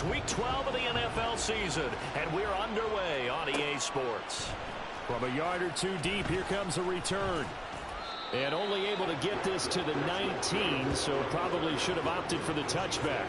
Week 12 of the NFL season, and we're underway on EA Sports. From a yard or two deep, here comes a return. And only able to get this to the 19, so probably should have opted for the touchback.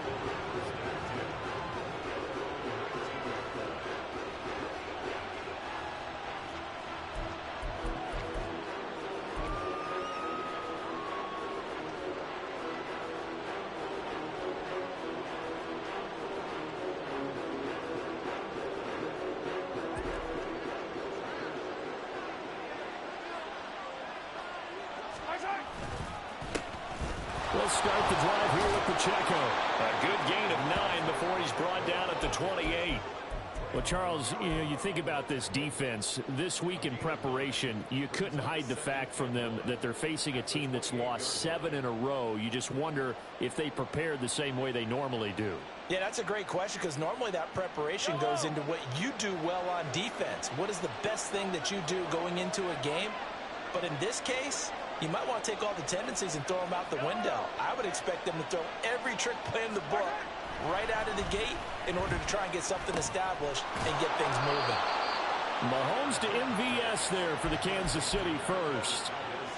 We'll start the drive here with Pacheco. A good gain of 9 before he's brought down at the 28. Well, Charles, you think about this defense. This week in preparation, you couldn't hide the fact from them that they're facing a team that's lost 7 in a row. You just wonder if they prepared the same way they normally do. Yeah, that's a great question because normally that preparation goes into what you do well on defense. What is the best thing that you do going into a game? But in this case, you might want to take all the tendencies and throw them out the window. I would expect them to throw every trick play in the book right out of the gate in order to try and get something established and get things moving. Mahomes to MVS there for the Kansas City first.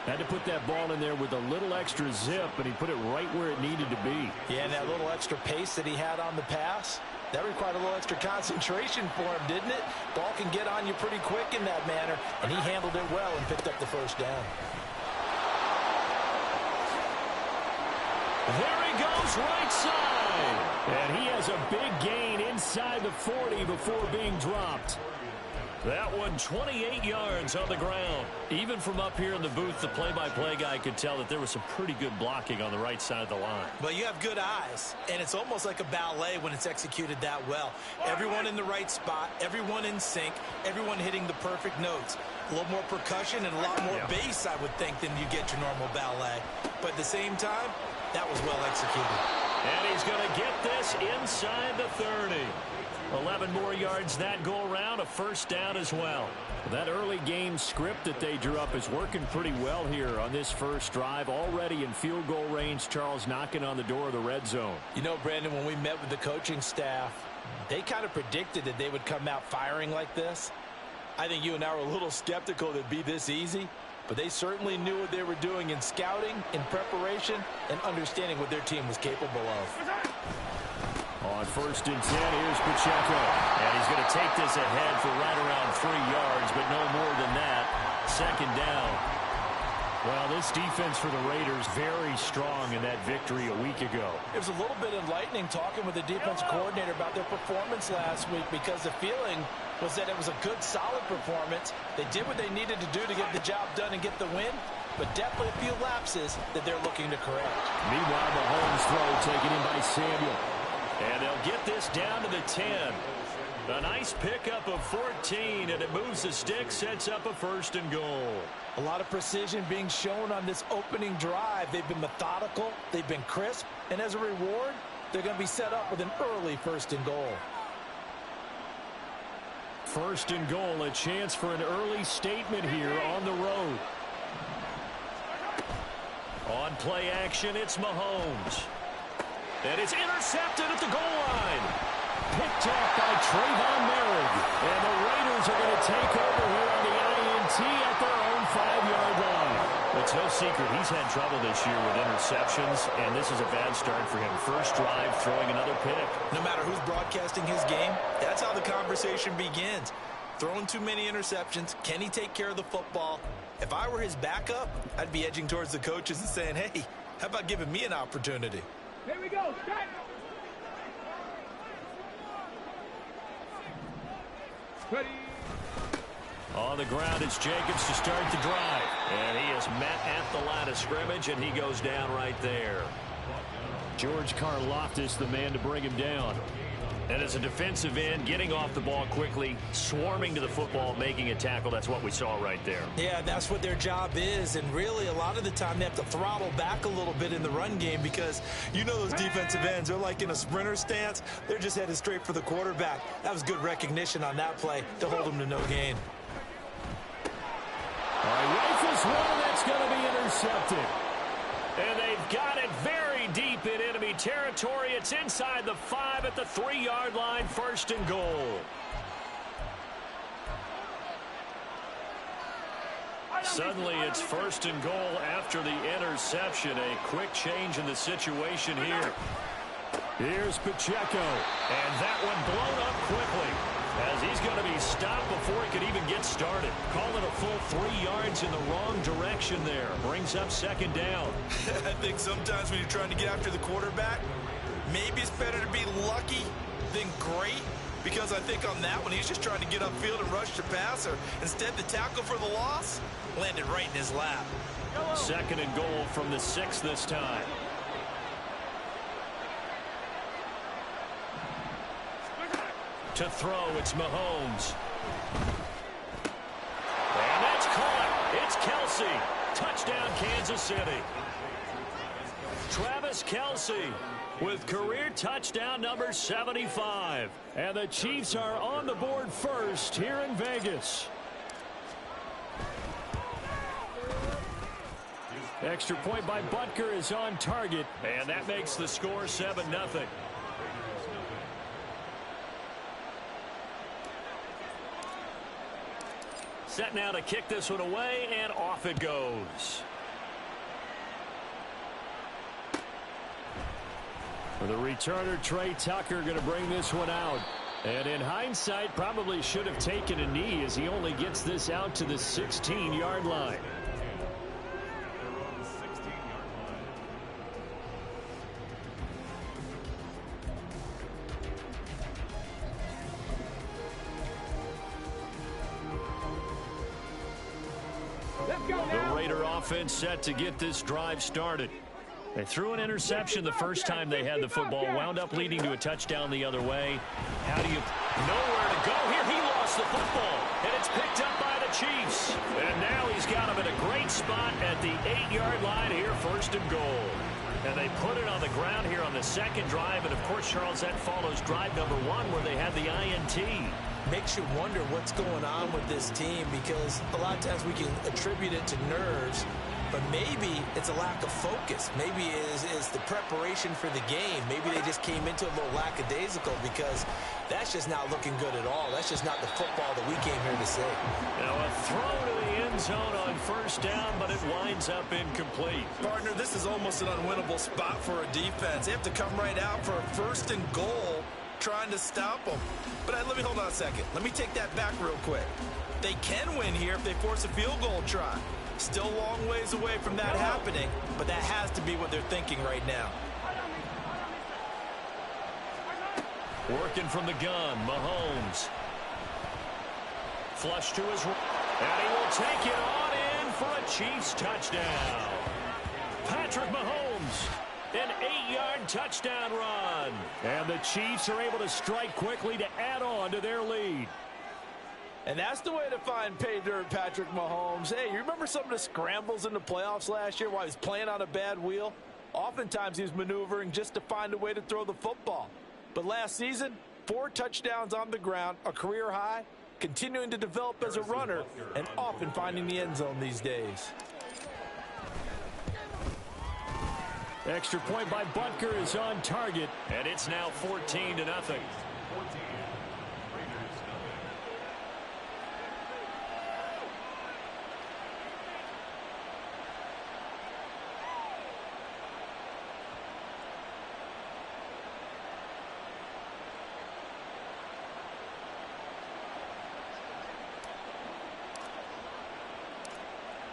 Had to put that ball in there with a little extra zip, and he put it right where it needed to be. Yeah, and that little extra pace that he had on the pass, that required a little extra concentration for him, didn't it? Ball can get on you pretty quick in that manner, and he handled it well and picked up the first down. There he goes, right side. And he has a big gain inside the 40 before being dropped. That one 28 yards on the ground. Even from up here in the booth, the play-by-play guy could tell that there was some pretty good blocking on the right side of the line. Well, you have good eyes, and it's almost like a ballet when it's executed that well. Everyone in the right spot, everyone in sync, everyone hitting the perfect notes. A little more percussion and a lot more bass, I would think, than you get your normal ballet. But at the same time, that was well executed. And he's going to get this inside the 30. 11 more yards that go around, a first down as well. That early game script that they drew up is working pretty well here on this first drive. Already in field goal range, Charles knocking on the door of the red zone. You know, Brandon, when we met with the coaching staff, they kind of predicted that they would come out firing like this. I think you and I were a little skeptical that it'd be this easy, but they certainly knew what they were doing in scouting, in preparation, and understanding what their team was capable of. On first and 10, here's Pacheco. And he's going to take this ahead for right around 3 yards, but no more than that. Second down. Well, this defense for the Raiders very strong in that victory a week ago. It was a little bit enlightening talking with the defensive coordinator about their performance last week because the feeling was that it was a good, solid performance. They did what they needed to do to get the job done and get the win, but definitely a few lapses that they're looking to correct. Meanwhile, Mahomes' throw taken in by Samuel. And they'll get this down to the 10. A nice pickup of 14, and it moves the stick, sets up a first and goal. A lot of precision being shown on this opening drive. They've been methodical, they've been crisp, and as a reward, they're going to be set up with an early first and goal. First and goal, a chance for an early statement here on the road. On play action, it's Mahomes. And it's intercepted at the goal line. Picked off by Trayvon Merrick. And the Raiders are going to take over here on the INT at their own 5-yard line. It's no secret he's had trouble this year with interceptions, and this is a bad start for him. First drive, throwing another pick. No matter who's broadcasting his game, that's how the conversation begins. Throwing too many interceptions. Can he take care of the football? If I were his backup, I'd be edging towards the coaches and saying, hey, how about giving me an opportunity? Here we go. Start. Ready. On the ground, it's Jacobs to start the drive. And he is met at the line of scrimmage, and he goes down right there. George Karlaftis, the man to bring him down. And as a defensive end, getting off the ball quickly, swarming to the football, making a tackle, that's what we saw right there. Yeah, that's what their job is, and really a lot of the time they have to throttle back a little bit in the run game because you know those defensive ends, they're like in a sprinter stance. They're just headed straight for the quarterback. That was good recognition on that play to hold them to no gain. All right, rifles one, that's going to be intercepted. And they've got it very deep in enemy territory. It's inside the 5 at the 3-yard line, 1st and goal. Suddenly it's 1st and goal after the interception. A quick change in the situation here. Here's Pacheco. And that one blown up quickly, as he's going to be stopped before he could even get started. Call it a full 3 yards in the wrong direction there. Brings up 2nd down. I think sometimes when you're trying to get after the quarterback, maybe it's better to be lucky than great. Because I think on that one, he's just trying to get upfield and rush the passer. Instead, the tackle for the loss landed right in his lap. 2nd and goal from the 6 this time. To throw, it's Mahomes. And that's caught. It's Kelce. Touchdown, Kansas City. Travis Kelce with career touchdown number 75. And the Chiefs are on the board first here in Vegas. Extra point by Butker is on target. And that makes the score 7-0. Set now to kick this one away, and off it goes. For the returner, Trey Tucker going to bring this one out. And in hindsight, probably should have taken a knee, as he only gets this out to the 16-yard line. The Raider offense set to get this drive started. They threw an interception the first time they had the football, wound up leading to a touchdown the other way. How do you know where to go here? He lost the football, and it's picked up by the Chiefs. And now he's got him in a great spot at the 8-yard line here, 1st and goal. And they put it on the ground here on the 2nd drive. And, of course, Charles, that follows drive number 1 where they had the INT. Makes you wonder what's going on with this team, because a lot of times we can attribute it to nerves, but maybe it's a lack of focus. Maybe it's the preparation for the game. Maybe they just came into a little lackadaisical, because that's just not looking good at all. That's just not the football that we came here to see. Now a throw to the end zone on 1st down, but it winds up incomplete. Partner, this is almost an unwinnable spot for a defense. They have to come right out for a 1st and goal, trying to stop them. But let me hold on a second. Let me take that back real quick. They can win here if they force a field goal try. Still a long ways away from that happening, but that has to be what they're thinking right now. Working from the gun, Mahomes. Flush to his right, and he will take it on in for a Chiefs touchdown. Patrick Mahomes, an 8-yard touchdown run. And the Chiefs are able to strike quickly to add on to their lead. And that's the way to find pay dirt, Patrick Mahomes. Hey, you remember some of the scrambles in the playoffs last year while he was playing on a bad wheel? Oftentimes he was maneuvering just to find a way to throw the football. But last season, 4 touchdowns on the ground, a career high, continuing to develop as a runner, and often finding the end zone these days. Extra point by Butker is on target, and it's now 14-0.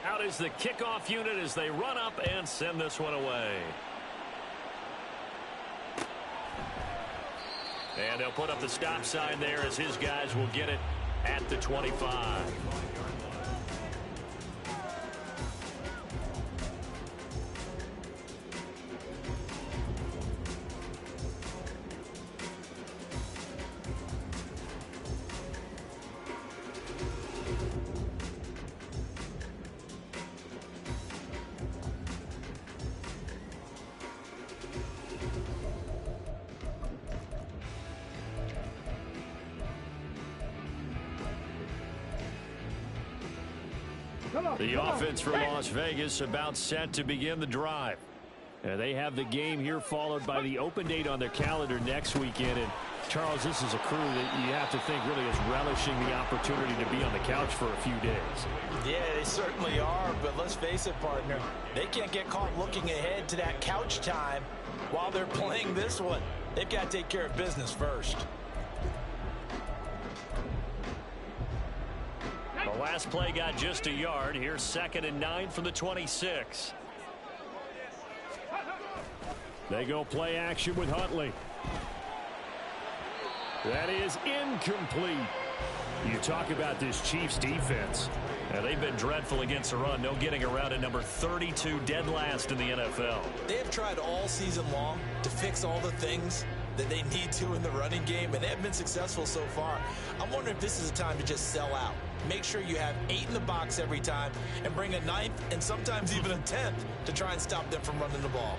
Out is the kickoff unit as they run up and send this one away. And they'll put up the stop sign there as his guys will get it at the 25. The offense for Las Vegas about set to begin the drive. They have the game here followed by the open date on their calendar next weekend. And Charles, this is a crew that you have to think really is relishing the opportunity to be on the couch for a few days. Yeah, they certainly are, but let's face it, partner, they can't get caught looking ahead to that couch time while they're playing this one. They've got to take care of business first. The last play got just a yard. Here's 2nd and 9 from the 26. They go play action with Huntley. That is incomplete. You talk about this Chiefs defense. Now, they've been dreadful against the run. No getting around at number 32, dead last in the NFL. They have tried all season long to fix all the things that they need to in the running game, and they have been successful so far. I'm wondering if this is a time to just sell out. Make sure you have 8 in the box every time and bring a 9th and sometimes even a 10th to try and stop them from running the ball.